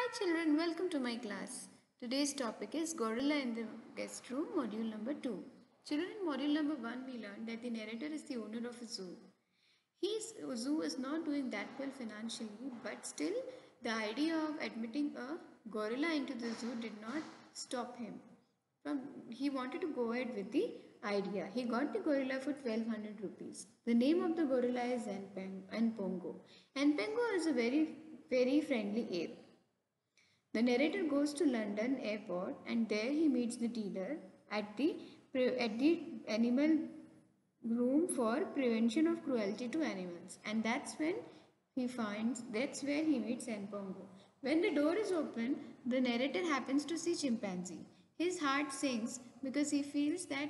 Hi children, welcome to my class. Today's topic is Gorilla in the Guest Room, module number 2. Children, in module number 1 we learned that the narrator is the owner of a zoo. His zoo is not doing that well financially, but still the idea of admitting a gorilla into the zoo did not stop him. He wanted to go ahead with the idea. He got the gorilla for 1200 rupees. The name of the gorilla is Npongo. Npongo is a very friendly ape. The narrator goes to London airport and there he meets the dealer at the animal room for prevention of cruelty to animals, and that's where he meets Npongo. When the door is open, the narrator happens to see chimpanzee. His heart sinks because he feels that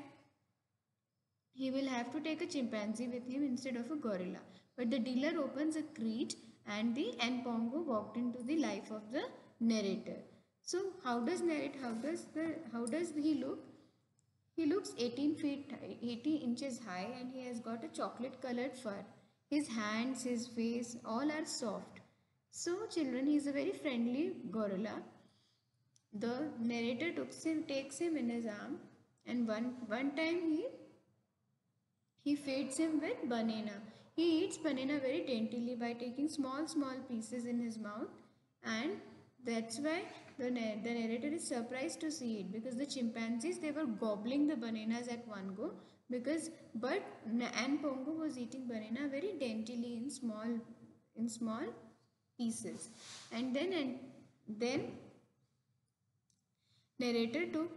he will have to take a chimpanzee with him instead of a gorilla. But the dealer opens a crate and the Npongo walked into the life of the narrator. So how does he look? He looks 80 inches high and he has got a chocolate colored fur. His hands, his face, all are soft. So children, he is a very friendly gorilla. The narrator takes him in his arm, and one time he feeds him with banana. He eats banana very daintily by taking small pieces in his mouth, and that's why the narrator is surprised to see it, because the chimpanzees, they were gobbling the bananas at one go, but Pongo was eating banana very daintily in small pieces. And then narrator took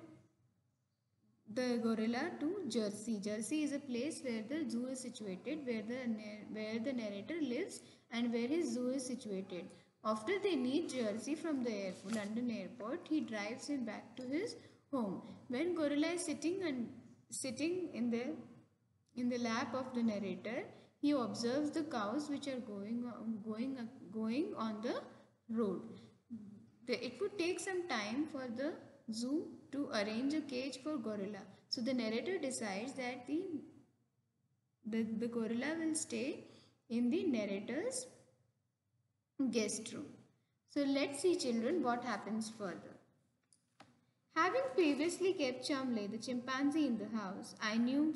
the gorilla to Jersey. Jersey is a place where the zoo is situated, where the narrator lives and where his zoo is situated. After they leave Jersey from the London airport, he drives him back to his home. When gorilla is sitting in the lap of the narrator, he observes the cows which are going on the road. It would take some time for the zoo to arrange a cage for gorilla. So the narrator decides that the gorilla will stay in the narrator's guest room. So let's see children what happens further. Having previously kept Chamle, the chimpanzee, in the house, I knew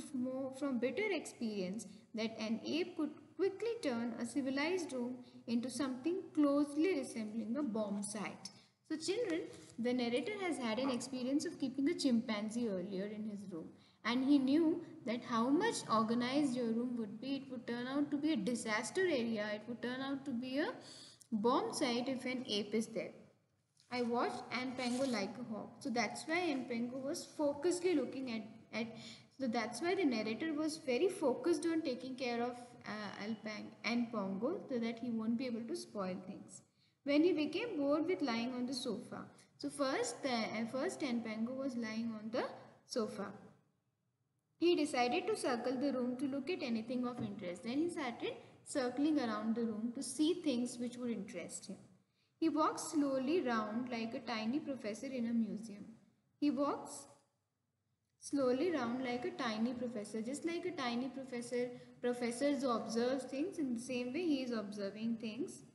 from bitter experience that an ape could quickly turn a civilized room into something closely resembling a bomb site. So children, the narrator has had an experience of keeping a chimpanzee earlier in his room, and he knew that how much organized your room would be. It would turn out to be a disaster area. It would turn out to be a bomb site if an ape is there. I watched Npango like a hawk. So that's why Npango was focusedly looking at so that's why the narrator was very focused on taking care of Npango so that he won't be able to spoil things. When he became bored with lying on the sofa. So first Npango was lying on the sofa. He decided to circle the room to look at anything of interest. Then he started circling around the room to see things which would interest him. He walks slowly round like a tiny professor in a museum. He walks slowly round like a tiny professor, just like a tiny professor. Professors observe things in the same way he is observing things.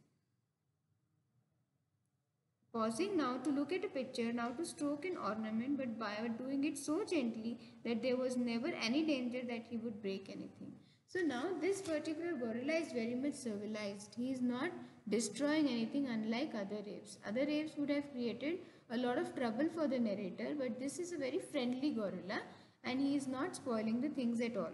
Pausing now to look at a picture, now to stroke an ornament, but by doing it so gently that there was never any danger that he would break anything. So now this particular gorilla is very much civilized. He is not destroying anything, unlike other apes. Other apes would have created a lot of trouble for the narrator, but this is a very friendly gorilla and he is not spoiling the things at all.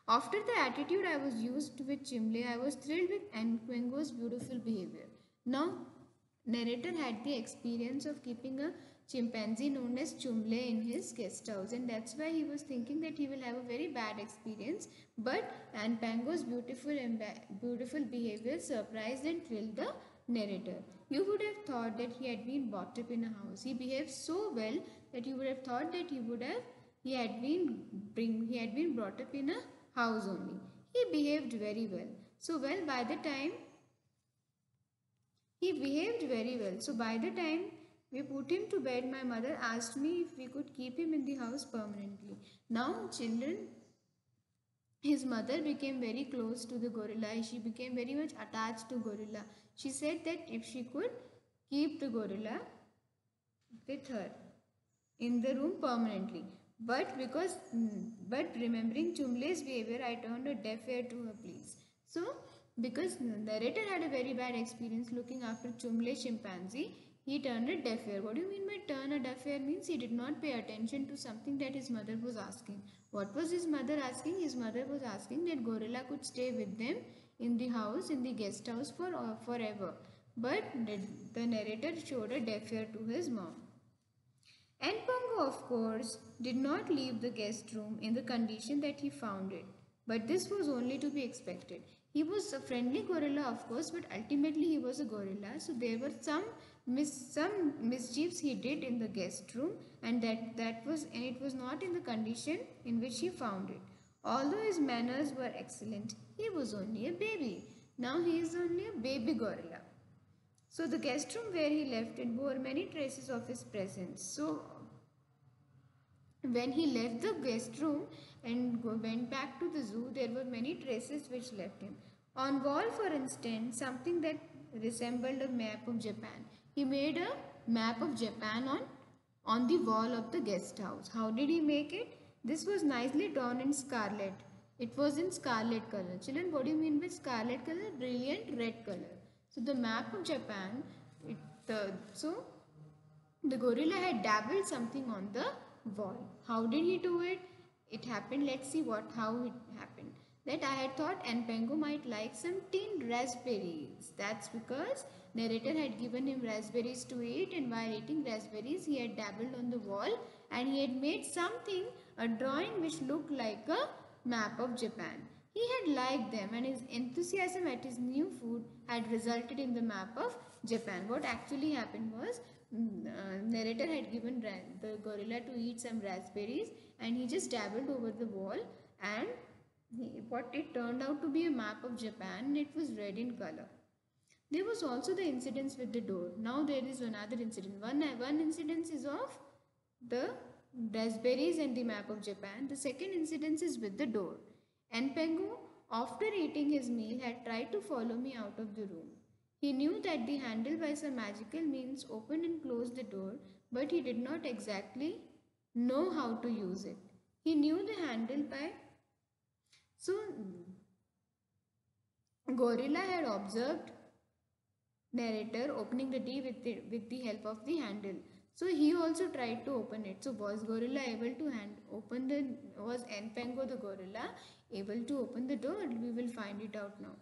After the attitude I was used to with Chimle, I was thrilled with Nquengo's beautiful behavior. Now, narrator had the experience of keeping a chimpanzee known as Chumle in his guest house, and that's why he was thinking that he will have a very bad experience. But Npango's beautiful behavior surprised and thrilled the narrator. You would have thought that he had been brought up in a house. He behaved so well that you would have thought that he had been brought up in a house only. He behaved very well. So well by the time he behaved very well. So by the time we put him to bed, my mother asked me if we could keep him in the house permanently. Now children, his mother became very close to the gorilla. She became very much attached to gorilla. She said that if she could keep the gorilla with her in the room permanently. But remembering Chumle's behavior, I turned a deaf ear to her pleas. So because narrator had a very bad experience looking after Chumle's chimpanzee, he turned a deaf ear. What do you mean by turn a deaf ear? Means he did not pay attention to something that his mother was asking. What was his mother asking? His mother was asking that gorilla could stay with them in the house, in the guest house for forever. But the narrator showed a deaf ear to his mom. And Pongo, of course, did not leave the guest room in the condition that he found it. But this was only to be expected. He was a friendly gorilla, of course, but ultimately he was a gorilla. So there were some mischiefs he did in the guest room, and it was not in the condition in which he found it. Although his manners were excellent, he was only a baby. Now he is only a baby gorilla. So the guest room where he left it bore many traces of his presence. So when he left the guest room and went back to the zoo, there were many traces which left him. On wall, for instance, something that resembled a map of Japan. He made a map of Japan on the wall of the guest house. How did he make it? This was nicely drawn in scarlet. It was in scarlet color. Children, what do you mean by scarlet color? Brilliant red color. So the map of Japan, the gorilla had dabbled something on the wall. How did he do it? It happened. Let's see how it happened. That I had thought Npengu might like some tinned raspberries. That's because narrator had given him raspberries to eat, and while eating raspberries, he had dabbled on the wall and he had made something, a drawing which looked like a map of Japan. He had liked them, and his enthusiasm at his new food had resulted in the map of Japan. What actually happened was, narrator had given the gorilla to eat some raspberries, and he just dabbled over the wall, and what it turned out to be a map of Japan, and it was red in color. There was also the incident with the door. Now there is another incident. One incident is of the raspberries and the map of Japan. The second incident is with the door. Npengu, after eating his meal, had tried to follow me out of the room. He knew that the handle by some magical means opened and closed the door, but he did not exactly know how to use it. He knew the handle by... So, gorilla had observed narrator opening the door with the help of the handle. So he also tried to open it. So was gorilla able to was Npengu the gorilla able to open the door? We will find it out now.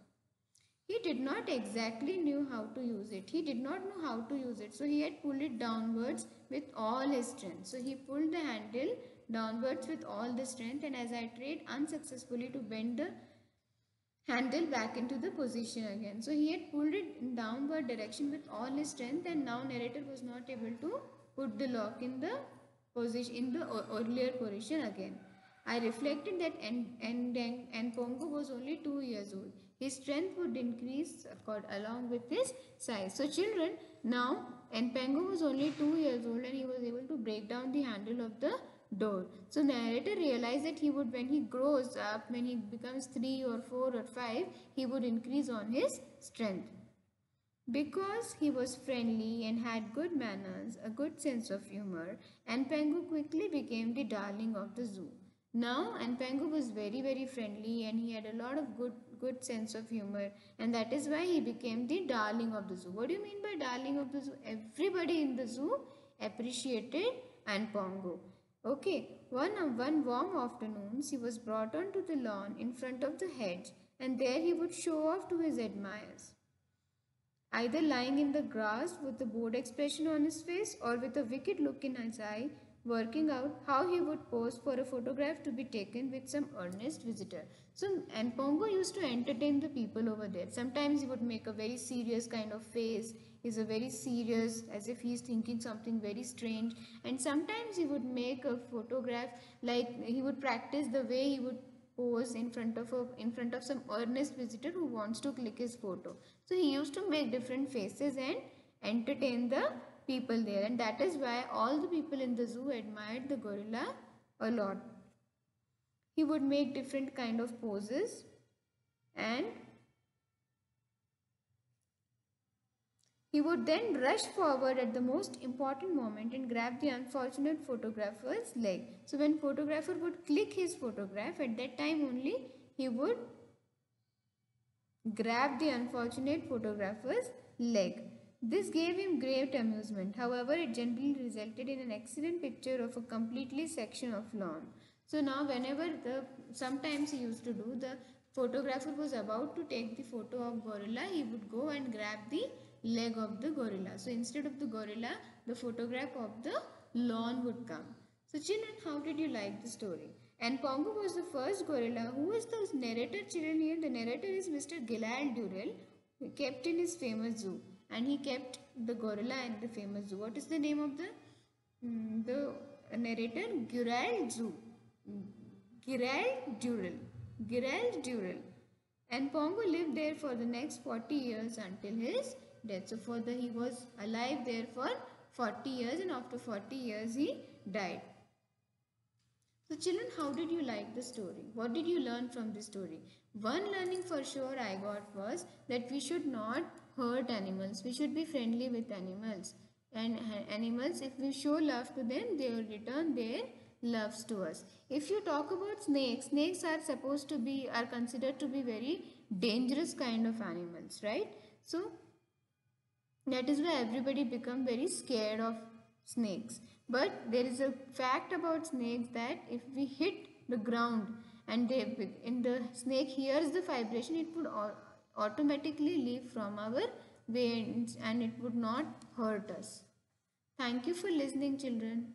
He did not exactly knew how to use it. He did not know how to use it. So he had pulled it downwards with all his strength. So he pulled the handle downwards with all the strength, and as I tried unsuccessfully to bend the handle back into the position again. So he had pulled it in downward direction with all his strength, and now narrator was not able to put the lock in the position in the earlier position again. I reflected that Npengu was only 2 years old. His strength would increase along with his size. So children, now Npengu was only 2 years old, and he was able to break down the handle of the door. So narrator realized that when he grows up, when he becomes 3 or 4 or 5, he would increase on his strength. Because he was friendly and had good manners, a good sense of humor, Npengu quickly became the darling of the zoo. Now Npengu was very friendly, and he had a lot of good sense of humor, and that is why he became the darling of the zoo. What do you mean by darling of the zoo? Everybody in the zoo appreciated Npengu. Okay, one warm afternoon, he was brought onto the lawn in front of the hedge, and there he would show off to his admirers, either lying in the grass with a bored expression on his face or with a wicked look in his eye, working out how he would pose for a photograph to be taken with some earnest visitor. So Npengu used to entertain the people over there. Sometimes he would make a very serious kind of face. He's a very serious, as if he's thinking something very strange. And sometimes he would make a photograph, like he would practice the way he would pose in front of some earnest visitor who wants to click his photo. So he used to make different faces and entertain the people there, and that is why all the people in the zoo admired the gorilla a lot. He would make different kind of poses, and he would then rush forward at the most important moment and grab the unfortunate photographer's leg. So when photographer would click his photograph, at that time only he would grab the unfortunate photographer's leg. This gave him great amusement. However, it generally resulted in an excellent picture of a completely section of lawn. So now whenever sometimes he used to do, the photographer was about to take the photo of gorilla, he would go and grab the leg of the gorilla. So instead of the gorilla, the photograph of the lawn would come. So children, how did you like the story? And Pongo was the first gorilla. Who is the narrator, children? Here the narrator is Mr. Gilad Durrell, who kept in his famous zoo, and he kept the gorilla in the famous zoo. What is the name of the narrator? Gerald Durrell. Gerald Durrell. And Pongo lived there for the next 40 years until his death. So he was alive there for 40 years, and after 40 years he died. So children, how did you like the story? What did you learn from the story? One learning for sure I got was that we should not hurt animals. We should be friendly with animals. And animals, if we show love to them, they will return their loves to us. If you talk about snakes, snakes are considered to be very dangerous kind of animals, right? So that is why everybody become very scared of snakes. But there is a fact about snakes that if we hit the ground and the snake hears the vibration, it would automatically leave from our veins and it would not hurt us. Thank you for listening, children.